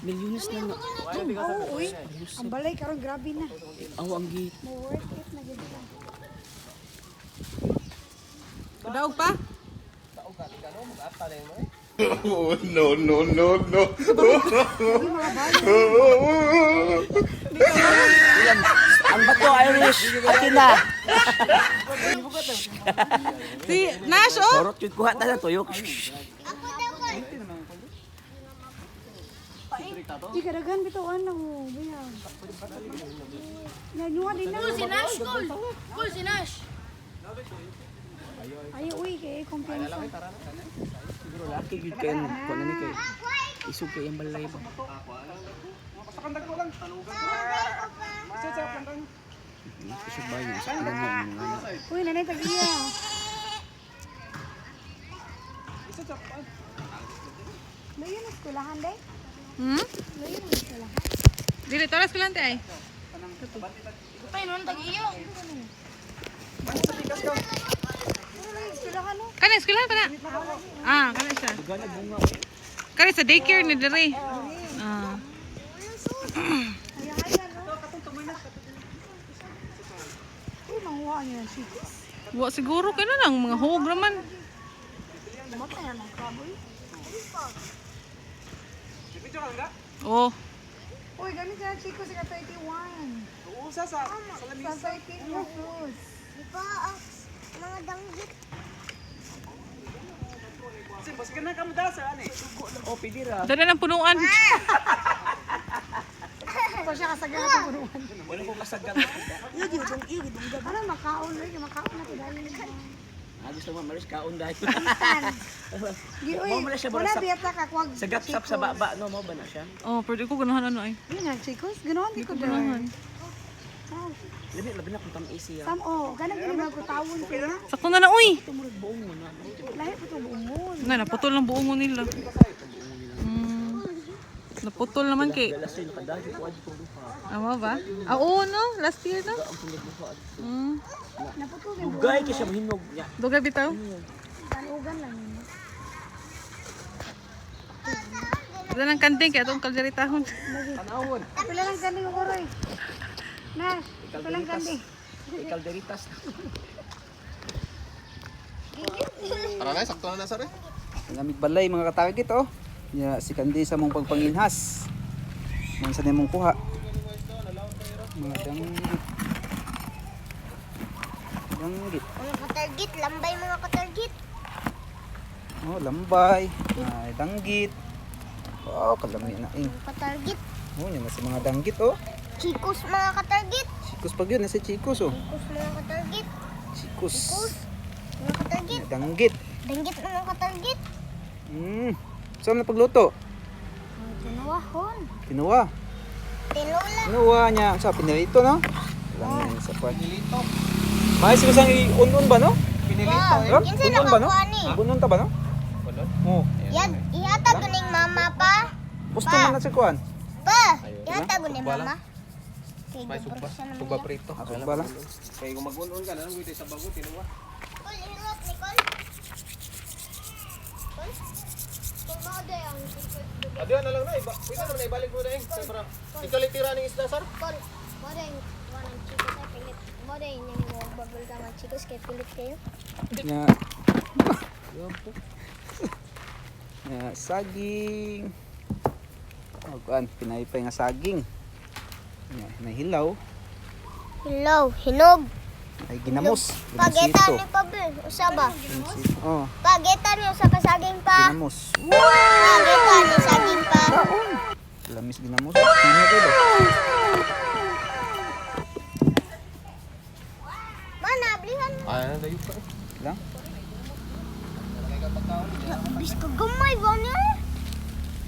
Milyones na na. Oo, uy. Ang balay karon grabe na. Aw, ang git. Mo worth it na gid lang. Daog pa? Oh, no, no, no, no. Ang bato, Irish. Akin na. Si Nash, oh! Sorot yun, kuha na tuyok. Di kadagan bitaw ana mo, biya. Nanyuwa din na. Si Nash, cool. Cool si Nash. Ay uy kay kumpiyansa. Siguro laki yun kayo. Kuha na ni kayo. Isog kayo yung balay ba? Isog ba yun? Isog lang mo. Uy nanay tagiya. Layo na skulahan day. Hmm? Layo na skulahan. Dili, toras ko lang tayo. Pay nun tag-iyo. Puro lang skulahan no. Kani, eskwelahan pa na? Ah, kani siya. Kani sa daycare ni Dere. Ah. Ay no. Uy manguha niya si. Wa siguro kano lang mga hog raman. Matay na ng kaboy. Oh. Uy gani sa Chico sa 31. Usa sa Sa 13 na fruits. Diba, mga danggit. Kasi bas ka na kamo dasa ani. Oh, pidira. Dala ng punuan. So siya kasagana sa punuan. Wala ko kasagan. Ano makaon rin, makaon na kidali. Gusto mo, malis kaon dahil. Di uy. Mo siya Wala barasap. biyata ka kwag. Sa gapsap sa baba, no? Mo ba na siya? Oh, pwede ko ganahan ano ay. Yun nga, chicos. Ganoon di ko Ganahan. Labi na kung tam-easy yan. Sam oh, ganang gini mga kutawon sila. Sakto na na, uy! Tumurag buong mo na. Lahi po itong umon. Na, naputol ng buong nila. Naputol naman kay. Galas yun, nakadagi ko adyo ko lupa. Ama ba? Ah, oo, no? Last year, no? Ang pinag lupa. Naputol yung Dugay kasi siya mahinog niya. Dugay bitaw? tanugan lang yun. Wala ng kanting kaya itong kalderitahon. Tanawon. Pila lang ganding ko roy. Nash, pila lang ganding. Kalderitas. Tara na, sakto na sir. Gamit balay mga katagit oh. Ya si kandi sa mong pagpanginhas. Mga sa nimong kuha. Mga danggit. Danggit. Mga katargit, lambay mga katargit. Oh, lambay. Ay, danggit. Oh, kalami na eh. Mga katargit. Oh, yan na si mga danggit oh. Chicos mga katargit. Chicos pag yun, nasa chicos oh. Chicos mga katargit. Chicos. Chicos. Mga katargit. Danggit. Danggit mga katargit. Saan na pagluto? Mga tinawahon. Kinuha. Tinula. Kinuha niya. Sa pinilito no? Lang sa kwan. Pinilito. May sinisang i-un-un ba no? Wow. Kinsa Un-un ba no? nakakuha ni? Un-un ta ba no? Oo. Yan, ihata to ning mama pa. Gusto man na sa kwan. Pa, ihata ko ni mama. Kay gubra siya naman yan. prito. Ako ba lang? Kaya kung mag-un-un ka na, nang sa bago, tinuwa. Kol, ihilot ni Kol. Kol? Kung ba day ang Adiyan na lang na, pwede naman na ibalik mo na yung. Ikalitira ng isda, sir. Kol, mo day wanang chicos ay pilit. Mo day yung bubble ka mga chicos kay pilit kayo. Nga. Nga saging. Oh, kuan, pinaypay nga saging. Nga, nahilaw. Hello, hinog. Ay ginamos. Pageta Ginamsito. ni Pablo, usaba. Oh, Pageta ni usaba saging pa. ginamos. Pageta ni saging pa. Lamis ginamos. Sino ko ba? Mana blihan? Ay, na dayo pa. Lang. Bis ka gamay ba niya?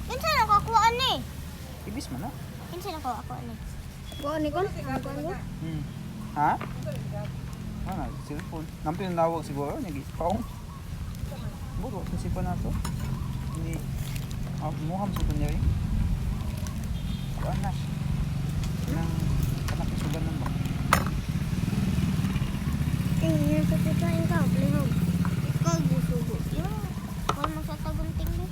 Kinsa nakakuha ni? Ibis man na. Kinsa nakakuha ni? Kuha ni Kol. Ha? Ah, cellphone. Nampi yung nawag siguro. Nag-paong. Buro, kasi pa na to. Hindi. Muham sa kanya eh. Kuan na. Nang kanapisugan ng ba? Tingnan sa pipain ka, blihog. Ikaw gusto. Yung, kung masatagunting mo.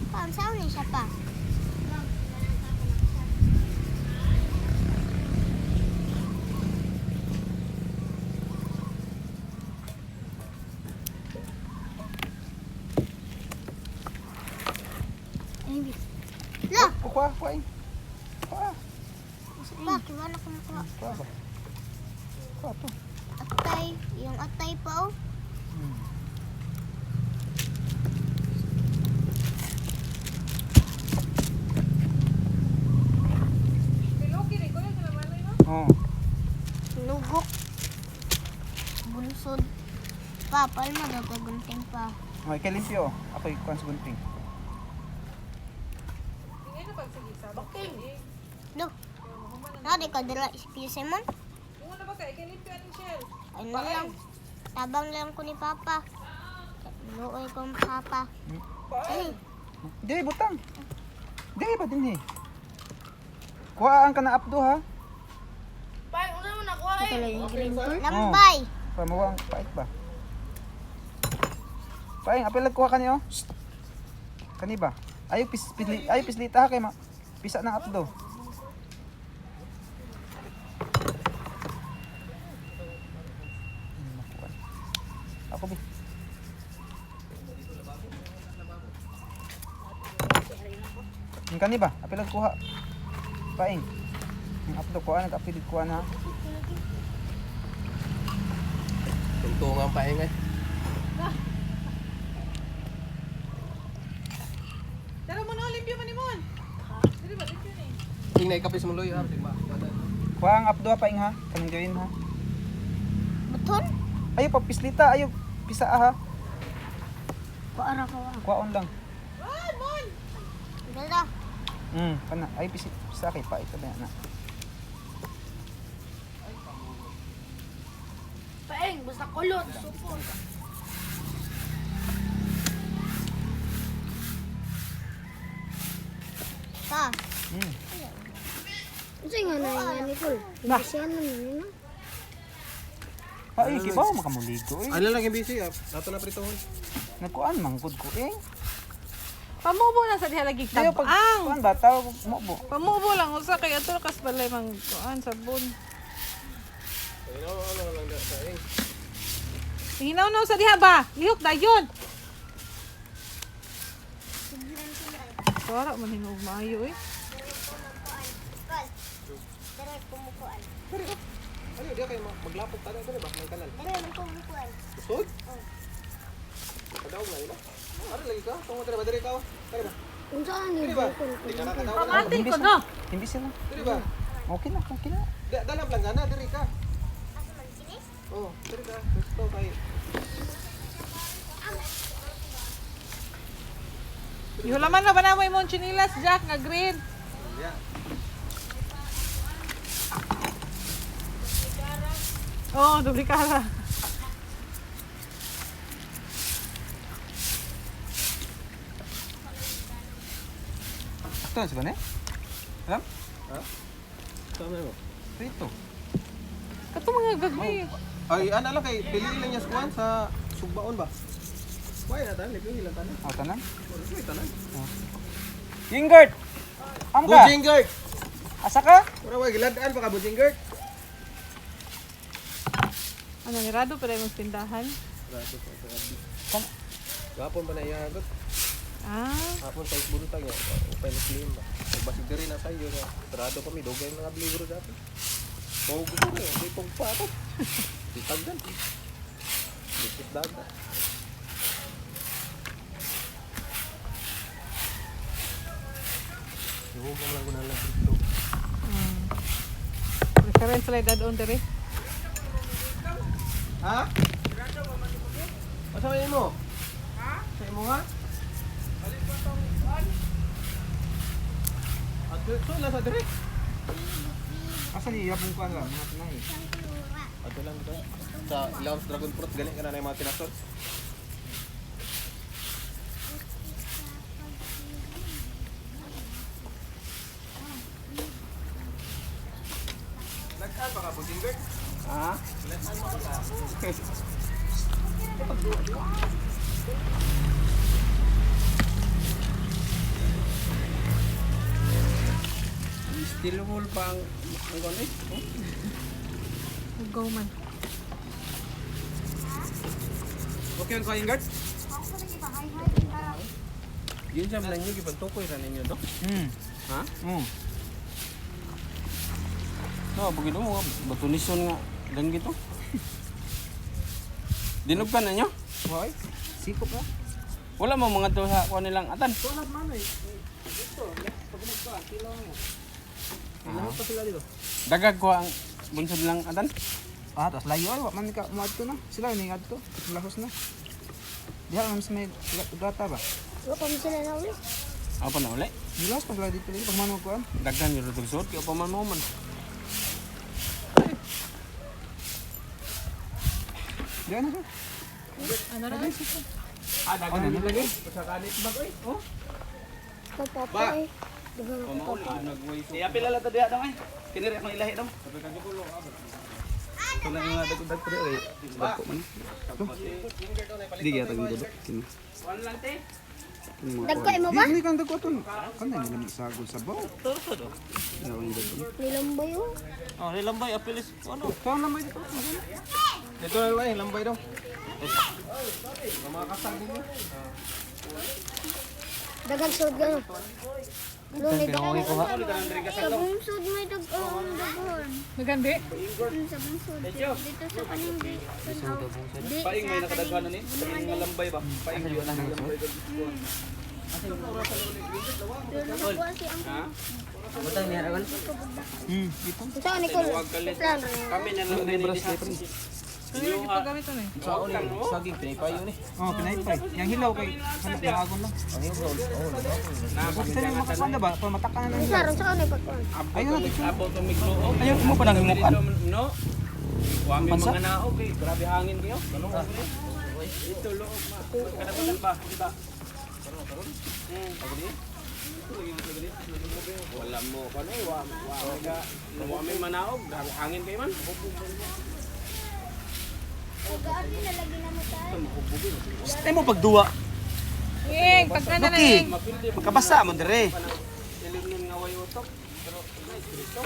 Paano Unsaon ni siya pa? Lo, Kuha, kuha. Kuha. pa, kiwala ko na kuha. Kuha ba? Kuha to. Atay, yung atay pa oh. Oh. Lugok. Bunsod. Pa, palma daw kay gunting pa. Okay, kay limpyo. Ako yung kuha sa gunting. Lo. Nadi ka dira si Simon? Ay na lang. Tabang lang ko ni Papa. Luoy kong Papa. Ay, Di, butang. Di, ba din eh. Kuhaan ka na updo ha. ito lang yung green tool. Lambay. Para mawa ang pait ba? Paing, apilag kuha ka niyo. Kani ba? Ayaw pislita ha kay ma. Pisa ng updo. Ako bi. Yung kani ba? Apilag kuha. Paing. Yung updo kuha, nag-apilig kuha na. Tuntungan pa ingay. Tara mo na, limpyo man ni Mon. Dili ba, limpyo ni? Tingnan ikapis mo loy ha. Tingnan. Kuha ang updo ha, paing ha. Kanang gawin ha. Beton? Ayaw pa pislita, ayaw pisa ha. Kuara ko. Kuhaon lang. Gala. Kana ay pisa kay pa ito na. Paeng, basta kulot, supon. Pa. Mm. Kasi nga na yan ni Paul. Imbisihan naman yun no? Ay, kibaw makamuligo eh. Ano lang yung busy ah. Nato na pritohon. Nagkuan manggod ko eh. Pamubo na sa diha lagi Ayaw pag tabang. kuan ba tawag mo bo. Pamubo lang usa kay ato kas balay mang kuan sabon. Ano lang da sa ing. Hinaw na sa diha ba? Lihok dayon. Wala man hinog maayo eh. Paul. Dere kumukuan. Ano dia kay maglapot ta dito ba? May kanal. Dere man kumukuan. Usod? Kadaog na ila. Ano lagi ka? Tungo tara ba diri ka? Tara ba? Unsaan ni Diri ba? Paul? Di ka na kadaog. Pamati ko no. Hindi sila. Diri ba? Okay na, okay na. Dalam lang gana diri ka. Asa man sinis? Oh, diri ka. Gusto kay Ihulaman na ba na mo imong chinilas Jack nga green? Yeah. Oh, duplikara. Ito na siya ne? Alam? Tama mo. Ito. Kato mga gagmi. Ay, ano lang kay pili lang niya skuan sa sugbaon ba? Why na tan? Lipi lang tanan. O, tanan. Lipi tanan. Gingert! Am ka? Bujingert. Asa ka? Ora way giladaan pa ka Bujingert. Ano ni Rado pa rin mong tindahan? Kam- Gapon pa na iyagot. Ah, Hapon sa buntag ya. Upay na clean ba. Basig diri na sayo na. Sarado pa mi dugay mga libro dati. Oh, gusto ko eh. May pong pa ako. Ditagdan. Dikit daga. Iwag mo lang ko na lang dito. reference lang dadon dere. Ha? Asa mo? Ha? Sa imo ha? So lang sa dire. Asa ni yapong kuan lang, mga tinay. Ato lang dito. Sa Ilaw's Dragon Fruit galing ka na yung mga tinasod. Nagkaan pa ka Bujingert? Ha? Still whole pa ang gano'n eh. Go man. Okay ang kain guard? Yun siya lang nyo, ipagtukoy ra ninyo do. Ha? No, pag ito mo, batunison nga. Dan gitu. Dinog ka na nyo? Okay. Sikop na. Wala mo mga to sa kuha nilang atan. Tulad man eh. Ito, pag ka, kilaw mo. Kilaw pa sila dito. Dagag ko ang bunsod lang atan. Ah, tas layo ay, wak man ka muadto na. Sila ni adto, lahos na. Diha man sa may gata ba? Wala pa mo sila na ulit. Apa na uli? Dilas pa sila dito pag manok ko. Daghan yung rutog kaya pa man mo man. Diyan na siya. Ano ra? Ah, daghan yung lagi. Sa kanit bag oy. Oh. Papa eh. Diba mo papa? Iya pila la ta diha daw ay. Kinire akong ilahi daw. Sabi ka gulo abot. Ito na yung dagdag pa rin. Bako man. Di kaya tagong dudok. One lang te. Dagkoy mo ba? Dili kang dagwaton. Kanay nila misagol sa baw. Torso do. Nilambay oh. Oh, nilambay apilis ano? Kau lamay dito. Dito na lang, lambay daw. Dagang sud gano. Luni dagang. Sabong sud may dagang. Magandi. Sabong sud. Dito sa paninggi. Di. Paing may nakadaghan ni. Paing nga lambay ba? Paing yun ang lambay. Ha? Butang niya ragon. Saan ni ko? Plan. Kami na lang din dito. Ano yung paggamit ano eh? Sa ulang saging pinipay yun eh. Oh, pinaypay. Yang hilaw kay kanang lagon lang. Basta na makakanda ba? Pa matakan na lang. Saron sa ni pagkuan. Ayun na dito. Abot to migluog. Ayun mo pa nang imukan. No. Wami Pansa? mga naog eh. Grabe hangin kayo. Ganun ko eh. Ito loob ma. Kadapat ba? Diba? Wala mo ka no. Wami manaog. Grabe hangin kayo man. Pag-aari na lagi na mo tayo. Stay mo pagduwa. Ing, pagka na Lucky. ing. Magkabasa mo dire. Dilim nun nga way utok. Pero nice Cristo.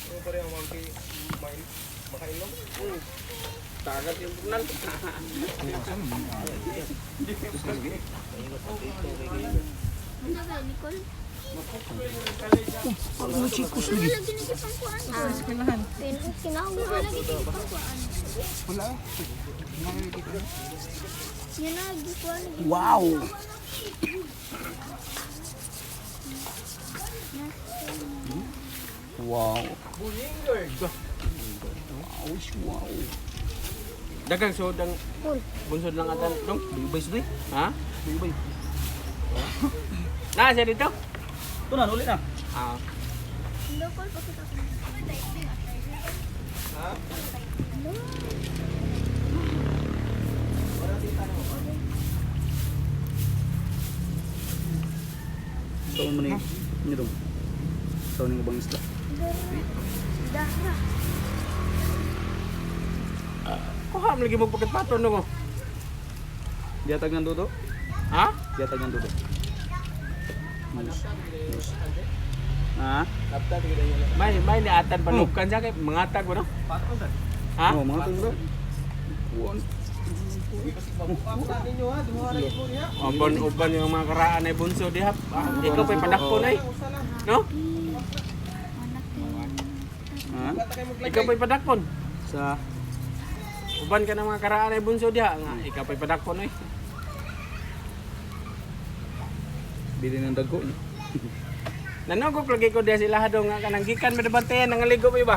Ano pa rin ang makainom? Tagat yung purnal. Ano ba Nicole? Ang chikos lagi. Lagi na kitang kuan. Eskwelahan. Kinawa lagi kitang kuan. Wala. Nakikita. Yan lagi kuan. Wow. Wow. Wow. Dagang sodang Cool. bunsod lang atan dong. Bibay sudi. Ha? Bibay. Na siya dito. Ito na ulit na. Ah. Lokal pakita ko. Taon mo ni ni dong. Taon ng bang isla. Dara. Kuha mo lagi mo pagkatpaton no. Diatag ng dudo. Ha? Diatag ng dudo. Ha? May ni atan panugkan siya kay mangatag mo no. Ha? Oh, mga tungdo. Kuon. Uban yung mga karaan ay bunso diha. Ikaw pa'y padakpon ay. No? Ha? Ikaw pa'y padakpon. Sa Uban ka ng mga karaan ay bunso diha. Nga, ikaw pa'y padakpon ay. bili ng dago. Nanogok lagi ko diha sila hadong nga kanang gikan may bantayan nangaligo pa iba.